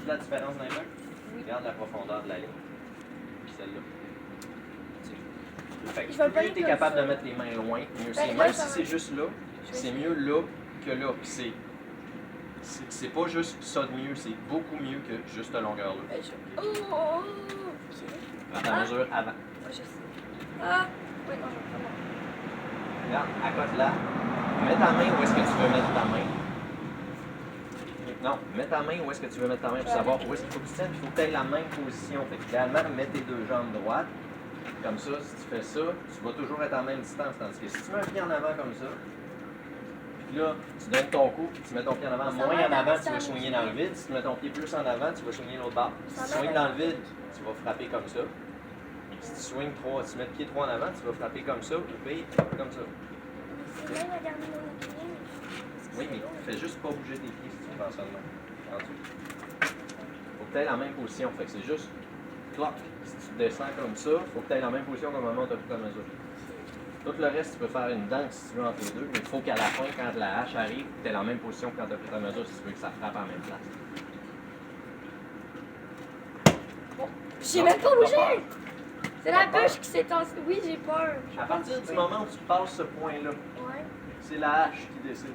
Vois-tu la différence dans les mains? Regarde la profondeur de la ligne. Puis celle-là. Fait que plus tu es capable de mettre les mains loin, mieux c'est. Même si c'est juste là, c'est mieux là que là. Puis c'est pas juste ça de mieux, c'est beaucoup mieux que juste la longueur là. Oh! Prends ta mesure avant. Ouais, je sais. Ah! Oui, non, je vais pas. Regarde, à côté là. Mets ta main où est-ce que tu veux mettre ta main. Non, mets ta main où est-ce que tu veux mettre ta main pour savoir où est-ce qu'il faut que tu tiennes. Il faut que tu aies la même position. Fait idéalement, mets tes deux jambes droites. Comme ça, si tu fais ça, tu vas toujours être en même distance. Tandis que si tu mets un pied en avant comme ça, puis là, tu donnes ton coup, puis tu mets ton pied en avant moins en avant, tu vas swinguer dans le vide. Si tu mets ton pied plus en avant, tu vas swinguer l'autre barre. Si tu swingues dans le vide, tu vas frapper comme ça. Si tu swingues 3, si tu mets le pied 3 en avant, tu vas frapper comme ça, ou puis comme ça. C'est même regarder mon équilibre. Oui, mais fais juste pas bouger tes pieds si tu fais ça de même. En dessous. Faut que tu aies la même position. Fait que c'est juste cloc. Si tu descends comme ça, faut que tu aies la même position comme moment où tu as pris ta mesure. Tout le reste, tu peux faire une danse si tu veux entre les deux, mais il faut qu'à la fin, quand la hache arrive, tu aies la même position que quand tu as pris ta mesure si tu veux que ça frappe à la même place. Bon, j'ai même pas bougé! C'est la bûche qui s'est tassée. Oui, j'ai peur. À partir du moment où tu passes ce point-là, Ouais. c'est la hache qui décide.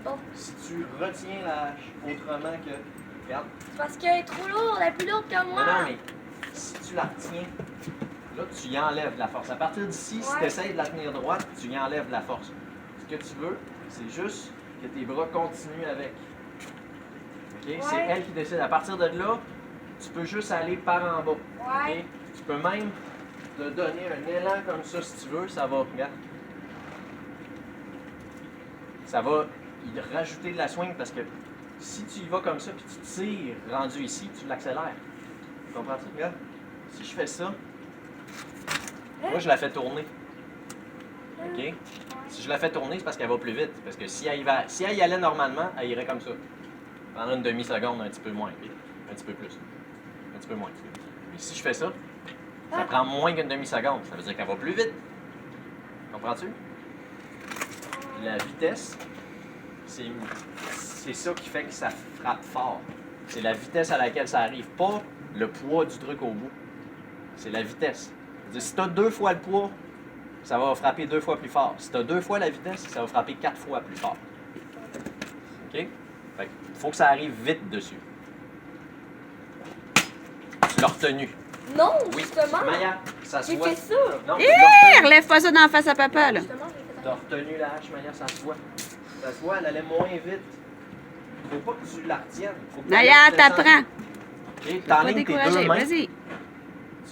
Bon. Si tu retiens la hache autrement que. Regarde. C'est parce qu'elle est trop lourde, elle est plus lourde que moi. Non, mais si tu la retiens, là, tu y enlèves de la force. À partir d'ici, si tu essaies de la tenir droite, tu y enlèves de la force. Ce que tu veux, c'est juste que tes bras continuent avec. OK? Ouais. C'est elle qui décide. À partir de là, tu peux juste aller par en bas. Ouais. OK? Tu peux même te donner un élan comme ça si tu veux. Ça va, regarde. Ça va y rajouter de la swing parce que si tu y vas comme ça puis tu tires rendu ici, tu l'accélères. Comprends-tu? Regarde. Si je fais ça, moi je la fais tourner. OK? Si je la fais tourner, c'est parce qu'elle va plus vite. Parce que si elle y allait normalement, elle irait comme ça. Pendant une demi-seconde, un petit peu moins. Puis un petit peu plus. Un petit peu moins. Mais si je fais ça, ça prend moins qu'une demi-seconde. Ça veut dire qu'elle va plus vite. Comprends-tu? La vitesse, c'est ça qui fait que ça frappe fort. C'est la vitesse à laquelle ça arrive, pas le poids du truc au bout. C'est la vitesse. C'est-à-dire, si tu as 2 fois le poids, ça va frapper 2 fois plus fort. Si tu as 2 fois la vitesse, ça va frapper 4 fois plus fort. OK? Fait que faut que ça arrive vite dessus. Tu l'as retenu. Non, Oui. justement. Maya, ça se J'ai voit. fait ça. Non, tu Hé! l'as retenu. Relève pas ça d'en face à papa, là. Justement, j'ai fait T'as retenu la hache, Maya, ça se voit. Ça se voit, elle allait moins vite. Faut pas que tu la retiennes. Faut que tu Naya, la laisses descendre. t'apprends. OK? Pas T'enlignes tes deux décourager, mains. vas-y.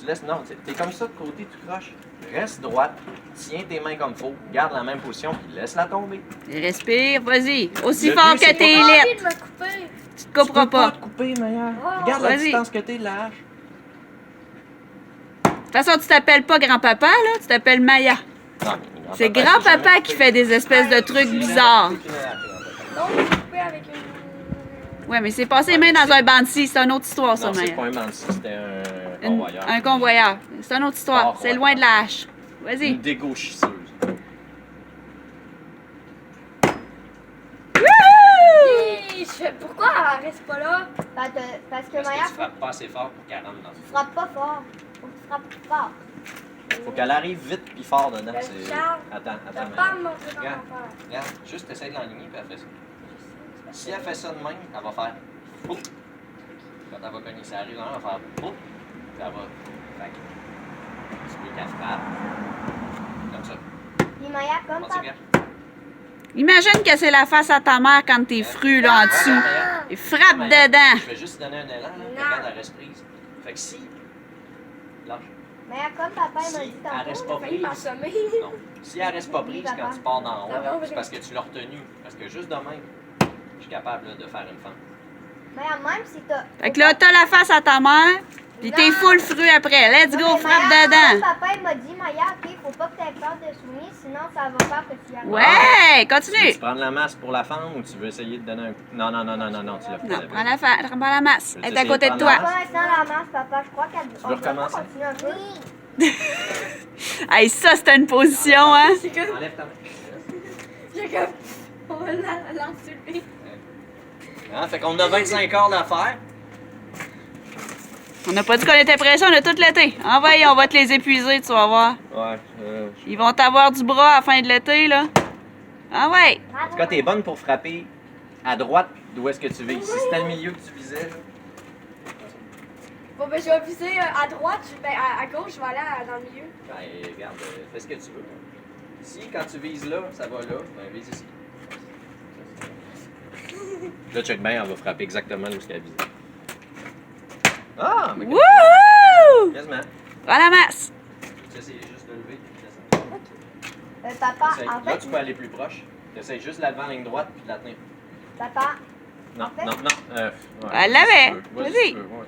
Tu laisses, non, t'es comme ça de côté, tu croches. Reste droite, tiens tes mains comme faut, garde la même position, puis laisse-la tomber. Respire, vas-y. Aussi Le fort but, que c'est tes J'ai envie lettres. de me couper. Tu te couperas Tu peux pas pas. te couper, Maya. Oh, Regarde la vas-y. distance que t'es de la hache. De toute façon, tu t'appelles pas grand-papa, là. Tu t'appelles Maya. Non, mais C'est grand-papa, c'est grand-papa jamais qui coupé. fait des espèces de trucs C'est bizarres. jamais coupé une hache, grand-papa. Non, j'ai coupé avec une. Ouais, mais c'est passé main dans un banc de scie. C'est une autre histoire, ça, Non, c'est Maya. pas un bandit, c'était un convoyeur. Un convoyeur. C'est une autre histoire. C'est loin de la hache. Vas-y. Une dégauchisseuse. Je fais pourquoi elle reste pas là? Parce que Parce Maya, que tu frappes pas assez fort pour qu'elle rentre dans le tu frappes pas fort. Faut que tu frappes fort. Faut qu'elle arrive vite puis fort dedans. Ben, C'est... Charles, Attends, T'as attends. pas à Maya. me montrer comment Regarde. faire. Regarde, juste essaye de l'enligner puis elle fait ça. Si elle fait ça de même, elle va faire Oup. Quand elle va cogner, ça arrive, elle va faire Oup. Puis elle va. Fait que tu veux qu'elle frappe. Comme ça. Puis Maya, comme Comment tu papa. regardes? Imagine que c'est la face à ta mère quand t'es fru, là, en dessous. Maya, Et frappe Maya, dedans. Je vais juste donner un élan, là. Non. Regarde, elle reste prise. Fait que si. Lâche. Maya, comme papa m'a Si dit elle reste tantôt. pas J'ai failli prise. m'assommer. Non. Si elle reste pas prise quand tu pars d'en haut, c'est parce que tu l'as retenue. Parce que juste de même, je suis capable là, de faire une fente. Maya, même si t'as. Fait que là, t'as la face à ta mère, pis t'es full fru après. Let's go, Non, mais frappe Maya, dedans. comme papa il m'a dit, Maya, ok, faut pas que t'aies peur de soumis, sinon ça va faire que tu y arrives. Ouais, Tu continue. veux prendre la masse pour la fente ou tu veux essayer de donner un coup? Non, non, non, non, non, non, tu l'as fait. Non, prends la masse. Elle est à essayer côté de de prendre toi. Pas maintenant la masse, papa, je crois qu'elle. Tu veux recommencer? Continuer un peu. Hey, ça, c'était une position, hein? J'ai comme. Enlève ta main. J'ai comme. On va l'ensuler. Hein? Fait qu'on a 25 heures d'affaires. On n'a pas dit qu'on était pressé, on a tout l'été. Envoyez, on va te les épuiser, tu vas voir. Ouais. Ils vont t'avoir du bras à la fin de l'été, là. Ah ouais. En tout cas, t'es bonne pour frapper à droite d'où est-ce que tu vises. Si c'était le milieu que tu visais, là. Bon, ben, je vais viser à droite, ben, à gauche, je vais aller dans le milieu. Ben, regarde, fais ce que tu veux. Si, quand tu vises là, ça va là, ben, vise ici. Là, check bien, elle va frapper exactement où ce qu'elle vise. Ah, mais Wouhou! quasiment. Prends la masse. Tu essayes juste de lever puis de descendre. Papa, Essaye. en Là, fait, tu peux aller plus proche. Tu essayes juste de la lever en ligne droite puis de la tenir. papa, Non, En fait- non, non. Ouais, Elle l'avait. si tu veux. Vas-y. Si tu veux, ouais.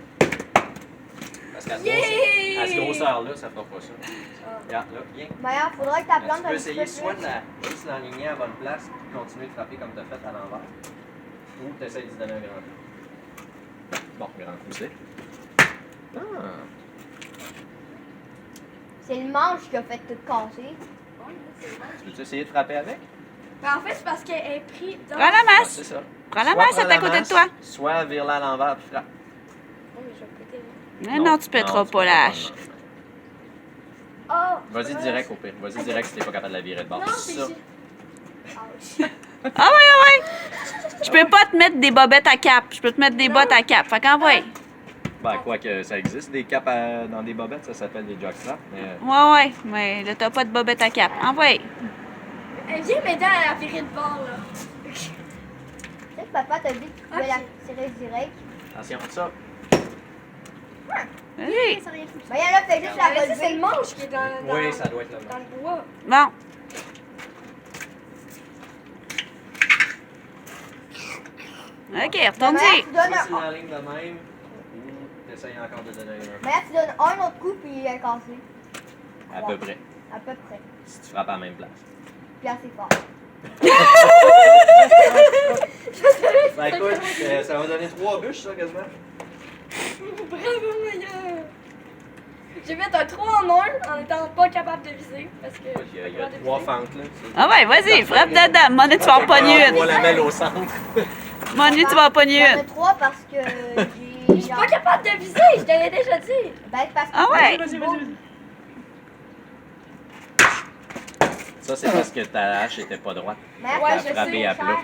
Parce qu'à Yay! à ce grosseur-là, ça fera pas ça. Regarde, là, viens. Maya, faudrait que ta Tu plante peux un petit peu essayer plus. soit de la juste l'enligner à la bonne place puis continuer de frapper comme tu as fait à l'envers. Ou tu essaies d'y donner un grand coup. Bon, grand coup, c'est. Ah! C'est le manche qui a fait tout casser. Tu veux essayer de frapper avec? Ben, en fait, c'est parce qu'elle est prise dans... Prends la Ouais, masse. c'est ça. Prends la Soit masse, prends c'est à la côté de masse, toi. Soit vire-la à l'envers puis frappe. Oh, mais je vais péter. Mais non, tu pèteras tu pas peux la hache. non. Oh! Vas-y direct au pire. Vas-y Ok. direct si t'es pas capable de la virer de bord. Non, C'est c'est... ça. Ouch. Ah ouais, ah ouais. Je peux pas te mettre des bobettes à cap. Je peux te mettre des bottes à cap. Fait qu'envoie. Ben, quoi que ça existe, des caps dans des bobettes, ça s'appelle des jockstraps. Mais Ouais, ouais. Mais là, t'as pas de bobette à cap. Envoie. Viens m'aider à la virer de bord, là. Tu sais que papa t'a dit que tu pouvais Ok. la tirer direct. attention, ça. Vas-y. Ça rien foutu. Maya, là, fais juste la Ah, mais ça, c'est relever. le manche qui est dans Oui, ça doit être le dans même. le bois. Bon. OK, Maya, retourne-y. tu donnes Soit c'est un... la ligne de même, ou t'essayes encore de donner un. Maya, tu donnes un autre coup, puis il est cassé. À peu près. À peu près. Si tu frappes à la même place. Puis assez fort. Ben écoute, ça va donner 3 bûches, ça, quasiment. Bravo, Maya! J'ai fait un 3 en 1 en étant pas capable de viser. Parce que. Il y a 3 fentes, là. Ah ouais, vas-y, frappe dedans. Monnaie, tu vas en pogner On une. la mêle au centre. Monnaie, tu vas en pogner J'en ai une. 3 parce que Je suis pas capable de viser, je te l'ai déjà dit. Ben, parce que... Ah ouais. Vas-y. Ça, c'est parce que ta hache était pas droite. Maya, Ouais, T'as je frappé sais, à plat.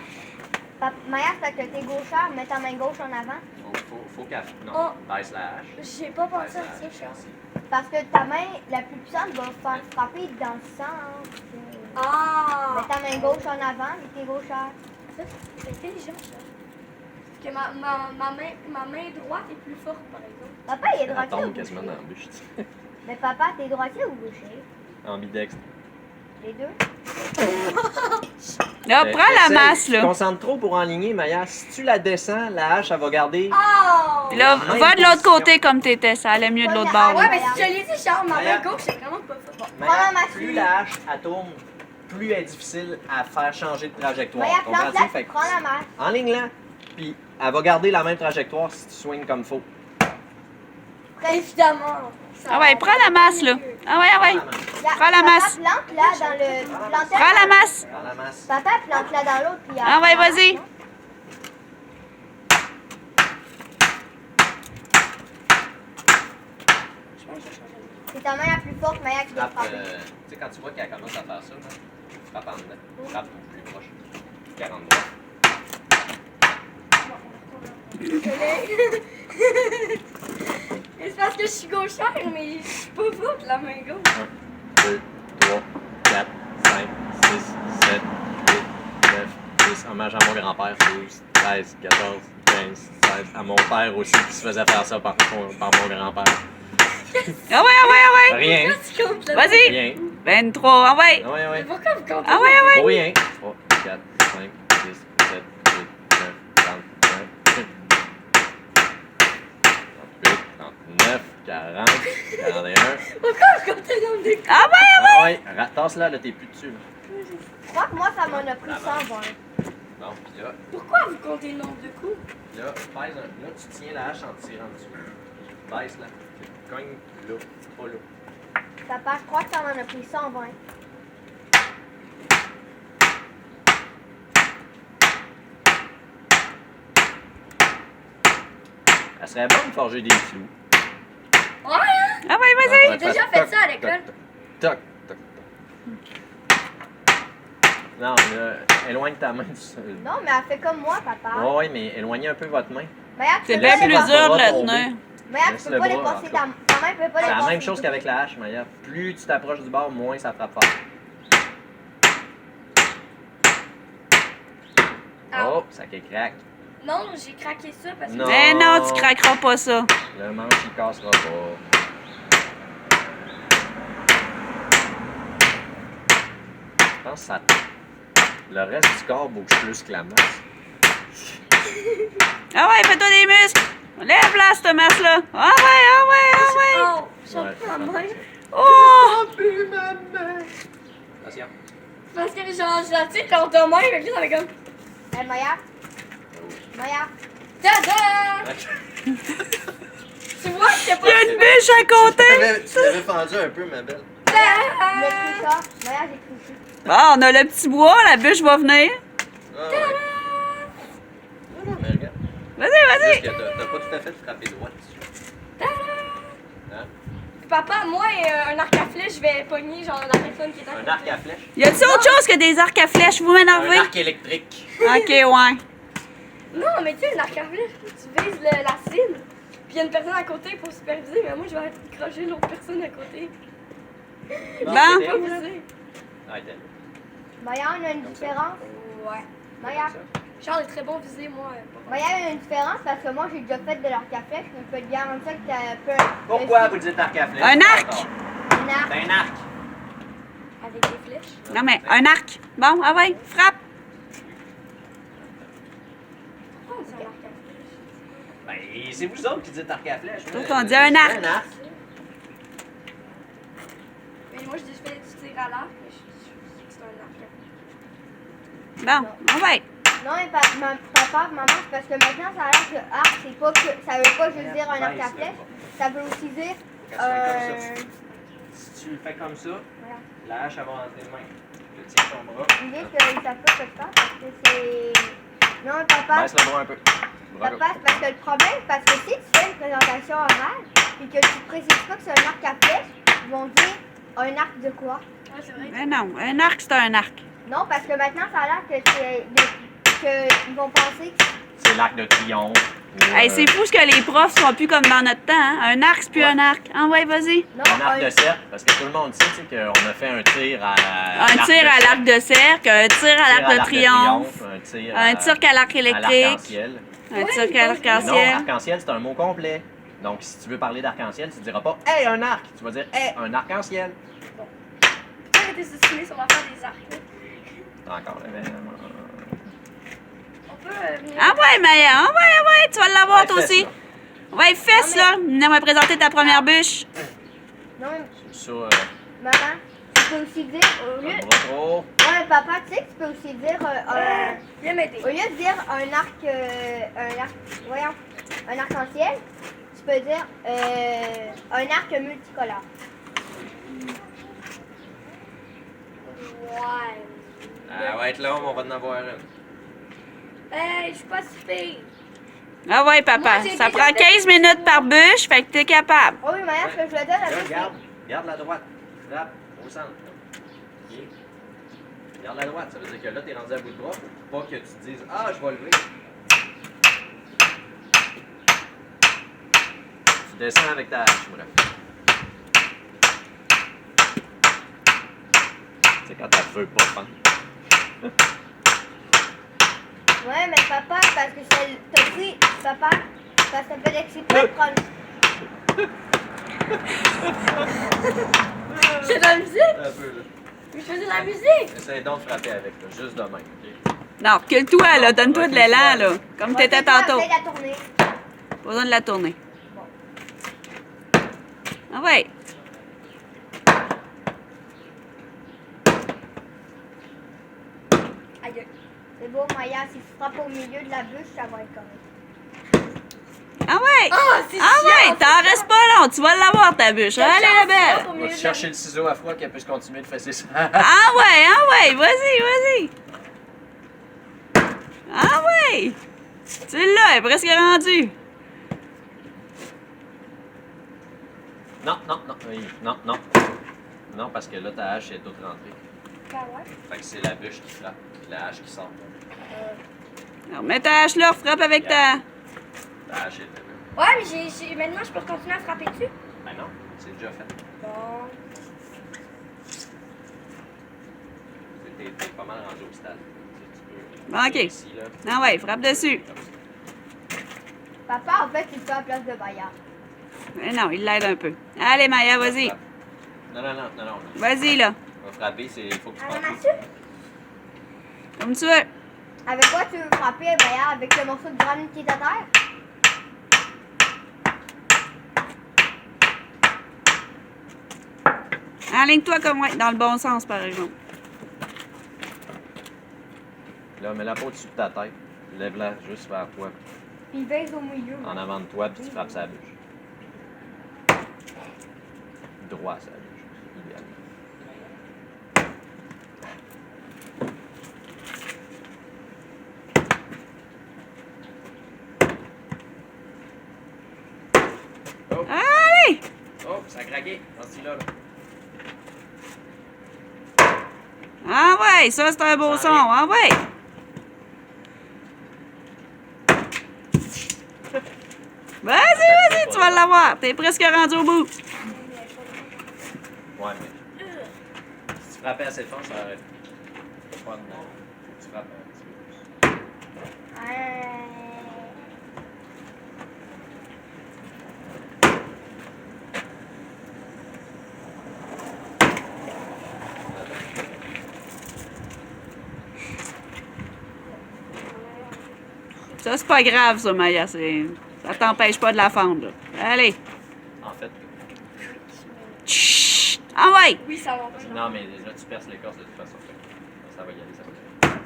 Maya, c'est que t'es gauchère, mets ta main gauche en avant. Faut qu'elle. Non, Oh. baisse la hache. J'ai pas pensé Baisse à la ça, hache, Charles. Parce que ta main la plus puissante va faire frapper dans le centre. Ah! Mets ta main gauche en avant, et t'es gauchère. C'est intelligent, ça. Parce que ma main droite est plus forte, par exemple. Papa, il est Elle droitier ou tombe quasiment dans gaucher? la bûche. tu sais. Mais papa, t'es droitier ou gaucher? Ambidextre. Les deux? Là, prends la Essaye. masse, Tu te là. concentres trop pour enligner, Maya. Si tu la descends, la hache, elle va garder. Oh! Là, Même va de l'autre position. côté comme t'étais. Ça allait mieux de l'autre bord. Ouais, là. mais si je l'ai dit, Charles, ma main Maya. gauche, c'est vraiment pas forte. Maya, Prends la masse. plus la hache, elle tourne, plus elle est difficile à faire changer de trajectoire. Maya, Comprends-tu? plante-la, Fait que prends la masse. enligne-la, puis elle va garder la même trajectoire si tu swings comme faut. Évidemment. Ça Ah ouais, va prends la masse, là. Ah ouais, ah ouais. Prends la masse. Papa, plante-la dans le... plante-la Prends la dans- masse. Prends la masse. Papa, plante-la dans l'autre, puis... Ah ouais, vas-y. C'est ta main la plus forte, Maya, qui doit Frappe, frapper. tu sais, quand tu vois qu'elle commence à faire ça, là, frappe en dedans. Frappe plus proche. 40 droits. Et c'est parce que je suis gauchère, mais je suis pas forte, la main gauche. 1, 2, 3, 4, 5, 6, 7, 8, 9, 10. Hommage à mon grand-père. 12, 13, 14, 15, 16. À mon père aussi qui se faisait faire ça par mon grand-père. Ah ouais, ah ouais, ah ouais. Rien. Pourquoi tu comptes là? Vas-y. Rien. 23, ah ouais. Ah ouais, Mais ouais. pourquoi vous comptez? Ah ouais, ah ouais. Pour rien. 3, 4, 5, 6, 7, 8, 9, 30, 38, 39, 40, 41. Pourquoi vous comptez le nombre de coups? Ah ouais, ah Ah ouais, tasse-la, là, t'es plus dessus. Là. Je crois que moi, ça m'en a pris 120. Bon, puis là, Pourquoi vous comptez le nombre de coups? là, tu tiens la hache en tirant dessus. Baisse là. Tu cognes là, pas là. Papa, je crois que ça m'en a pris 120. Elle serait bonne de forger des clous. Ouais, hein? Ah ouais, vas-y. Ouais, J'ai déjà toc, fait ça à toc, l'école. Toc, toc, toc. Non, là, éloigne ta main du sol. Non, mais elle fait comme moi, papa. Ouais, mais éloignez un peu votre main. Maya, tu C'est peux bien pas laissez plus dépasser- votre dur de bras le tomber. tenir. Maya, tu Laisse peux le pas bras, dépasser en ta main, peut pas C'est la dépasser même du chose tout. qu'avec la hache, Maya. Plus tu t'approches du bord, moins ça frappe fort. Ah. Oh, ça craque. Non, j'ai craqué ça parce que. Non. Mais non, tu craqueras pas ça. Le manche, il cassera pas. Je pense que ça... Le reste du corps bouge plus que la masse. Ah ouais, fais-toi des muscles. Lève-la, cette masse-là. Ah ouais, ah ouais, ah ouais. Oh, j'ai Ouais, ma main. Oh! plus ma main. Attention. Parce que genre, je la tire contre ta main, et puis ça fait comme. Hey, Maya. Maya. Tada! Tu vois, c'est pas. Il y a une bûche à côté. Tu l'avais fendu un peu, ma belle. J'ai écrit ça. Maya, j'ai écrit ça. Bon, on a le petit bois, la bûche va venir. Ah, ouais. Non, mais regarde. Vas-y, Juste vas-y. que t'as pas tout à fait frappé droit dessus. Hein? Papa, moi, un arc à flèche, je vais pogner genre la personne qui est à côté. Un arc à flèche. Y a-t-il autre chose que des arcs à flèches? Vous Un m'énervez? arc électrique. Ok, ouais. Non, mais tu sais, un arc à flèche, tu vises la cible, puis il y a une personne à côté pour superviser, mais moi, je vais accrocher l'autre personne à côté. Bon. c'est Pas viser. Arrêtez. Maya, on a une différence. Ouais. Maya. Charles est très bon visé, moi. Maya, il y a une différence parce que moi, j'ai déjà fait de l'arc à flèche, mais je peux te garantir que t'as un peu. Pourquoi vous dites arc à flèche? Un arc. Un arc. C'est un arc. Avec des flèches. Non, mais un arc. Bon, ah ouais, frappe. Pourquoi on dit un arc à flèche? Ben, c'est vous autres qui dites arc à flèche. Nous autres, on dit un arc. Un arc. Mais moi, je dis, je fais du tir à l'arc, mais je sais que c'est un arc. Bon, ah ouais. Non, mais papa, maman, c'est parce que maintenant, ça a l'air que arc, c'est pas que. Ça veut pas juste dire un arc à flèche. Ça veut aussi dire. Si tu le fais comme ça, Voilà. la hache elle va rentrer de main. Tu tiens ton bras. Ils disent qu'ils savent pas ce que je fais parce que c'est. Non, papa. Baisse le bras un peu. Bras Papa, c'est parce que le problème, parce que si tu fais une présentation orale et que tu précises pas que c'est un arc à flèche, ils vont dire un arc de quoi? Ouais, c'est vrai. Mais non, un arc, c'est un arc. Non, parce que maintenant, ça a l'air que c'est. Qu'ils vont penser que. C'est l'arc de triomphe. ou, Hey, c'est fou ce que les profs sont plus comme dans notre temps. Hein? Un arc, c'est plus un arc. Ah ouais, vas-y. Non, Un arc de cercle, parce que tout le monde sait tu sais, qu'on a fait un tir à. Un tir à l'arc de cercle, un tir à l'arc de triomphe, un tir un tir à l'arc à électrique, l'arc-en-ciel. un tir à Non, l'arc-en-ciel. arc-en-ciel, c'est un mot complet. Donc, si tu veux parler d'arc-en-ciel, tu ne diras pas Hey, un arc! Tu vas dire Hey, un arc-en-ciel. Pourquoi arrêter de se stimuler sur l'affaire des arcs? Encore, On peut venir. Ah ouais, Maya, ah ouais, tu vas l'avoir toi Ouais, aussi. fesse, là. Ouais, fesse là. On va présenter ta première bûche. non, mais Ça, maman, tu peux aussi dire. Au lieu. un bras trop. Ouais, mais papa, tu sais que tu peux aussi dire. Viens m'aider. Au lieu de dire un arc. Voyons. Un arc-en-ciel, tu peux dire un arc multicolore. Ouais. Elle va être là, on va en avoir une. Hey, je suis pas si pire. Ah ouais, papa. Moi, j'ai Ça déjà prend fait 15 minutes par bûche, fait que t'es capable. Oh oui, Maya, ce que je voulais dire, la bûche, Garde la droite. Frappe au centre. Ok. Garde la droite, ça veut dire que là, t'es rendu à bout de bras. Pas que tu te dises Ah, je vais lever. Tu descends avec ta hache, voilà. C'est quand elle veut pas prendre. Ouais, mais papa, parce que t'as pris, papa, parce que ça fait exprès de prendre. C'est de la musique? Un peu, là. Je faisais de la musique. Essaye donc de frapper avec, là, juste de même. ok? Non, recule-toi là, donne-toi de l'élan là. Comme Ouais, t'étais c'est toi, tantôt. essaye de la tourner. Pas besoin de la tourner. Ah ouais. Aïe. C'est beau, Maya, si tu frappes au milieu de la bûche, ça va être correct. Ah ouais. Ah, c'est Ah ouais, chiant, t'en restes pas long, tu vas l'avoir ta bûche. Allez la belle. On va chercher le ciseau à froid qu'elle puisse continuer de fesser ça. Ah ouais, vas-y, vas-y. Ah ouais. Tu l'as, elle est presque rendue. Non, non, non, oui, non, non. Non, parce que là, ta hache est toute rentrée. Ben ouais. Fait que c'est la bûche qui frappe, puis la hache qui sort. Alors, mets ta hache là, frappe avec ta... Ta hache est... Ouais, mais maintenant, je peux continuer à frapper dessus. Ben non, c'est déjà fait. Bon. T'es pas mal rendu au stade. Tu peux... Bon, OK. Ici, là. Ah ouais, frappe dessus. Papa, en fait, il fait à la place de Maya. Mais non, il l'aide un peu. Allez, Maya, vas-y. Non, non, non, non, non. Vas-y, là. On va frapper, il faut que tu Ah, frappes. Mathieu, Comme tu veux. avec quoi tu veux frapper, Maya? Avec le morceau de granit qui est à terre? Enligne-toi comme ouais, dans le bon sens, par exemple. Là, mets la peau au-dessus de ta tête. Lève-la juste vers toi, Puis il baise au milieu. en avant de toi, puis tu frappes sa bûche. Droit sa bûche, idéalement. Oh, Allez! oh, ça a craqué, dans ce là. Ah ouais, ça, c'est un beau son. Ah ouais! Vas-y, vas-y, tu vas l'avoir. T'es presque rendu au bout. Ouais, mais si tu frappais assez fort, ça aurait pas de nom. Tu frappes un petit peu plus. Ça, c'est pas grave, ça, Maya. Ça t'empêche pas de la fendre, là. Allez. En fait, Chut! Ah ouais! Oui, ça va. non, mais là, tu perces l'écorce de toute façon. Ça va y aller, ça va y aller.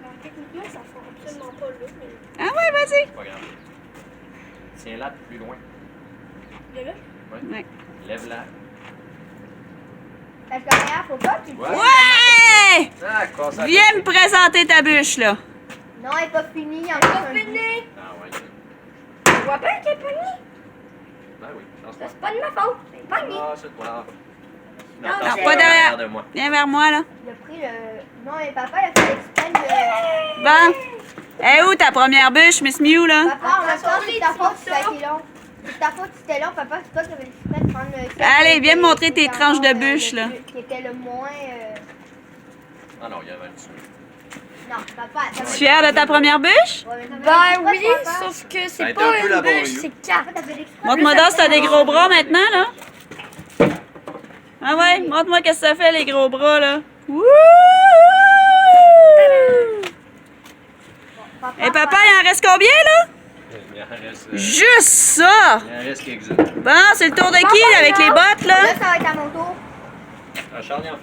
Ben, techniquement, ça fait absolument pas là, mais. Ah ouais, vas-y. C'est pas grave. Tiens-la plus loin. De là? Ouais. Lève-la. Parce que Maya, faut pas que tu Ouais. Ouais! Ah, quoi, ça Viens me présenter ta bûche, là. Non, elle est pas finie. Il y en a Pas un fini! Ah, ouais. Je vois pas qu'elle est pognée. Ben oui, lance Ça, pas. c'est pas de ma faute. Elle est pognée. Ah, c'est toi. Non, lance pas derrière. de moi. Viens vers moi, là. Il a pris le. Non, mais papa, il a fait l'exprès de. Bon. Eh où ta première bûche, Miss Mew, là? Papa, en même temps, c'est ta faute si ça a été long. C'est ta faute si c'était long, papa, c'est toi qui avais l'exprès de prendre le. Allez, viens me montrer tes tranches de bûche, là. Qui était le moins. Ah non, il y avait un dessus. Non, papa. Tu es fière de ta première bûche? Ben oui, sauf que Ça a c'est été pas un peu une laborieux. bûche, c'est quatre. Montre-moi donc si t'as des gros bras maintenant, là. Ah ouais, montre-moi qu'est-ce que ça fait, les gros bras, là. Wouhou! Et papa, il en reste combien, là? Il en reste, Juste ça! il en reste quelques-uns. Bon, c'est le tour de qui, avec les bottes, là? Là, ça va être à mon tour. Ah, Charles, il en fait